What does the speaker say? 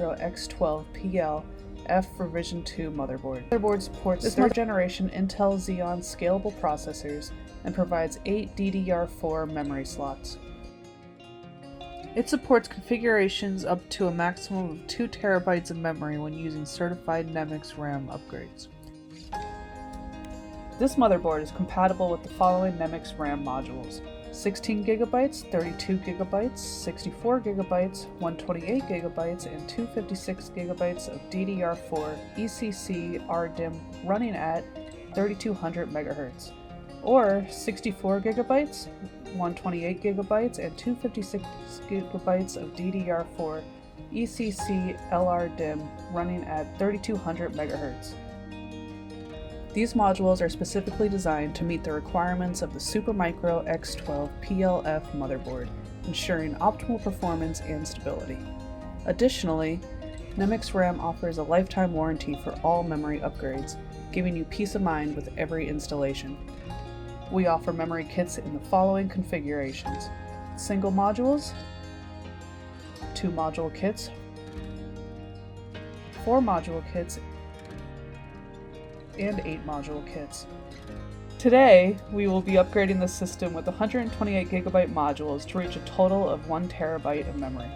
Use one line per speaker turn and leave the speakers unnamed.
Supermicro X12SPL F Revision 2 motherboard. The motherboard supports third generation Intel Xeon scalable processors and provides 8 DDR4 memory slots. It supports configurations up to a maximum of 2 TB of memory when using certified NEMIX Ram upgrades. This motherboard is compatible with the following NEMIX Ram modules: 16 GB, 32 GB, 64 GB, 128 GB, and 256 GB of DDR4 ECC RDIMM running at 3200 MHz, or 64 GB, 128 GB, and 256 GB of DDR4 ECC LRDIMM running at 3200 MHz. These modules are specifically designed to meet the requirements of the Supermicro X12SPL F motherboard, ensuring optimal performance and stability. Additionally, NEMIX Ram offers a lifetime warranty for all memory upgrades, giving you peace of mind with every installation. We offer memory kits in the following configurations: single modules, 2 module kits, 4 module kits, and 8 module kits. Today, we will be upgrading the system with 128 GB modules to reach a total of 1 TB of memory.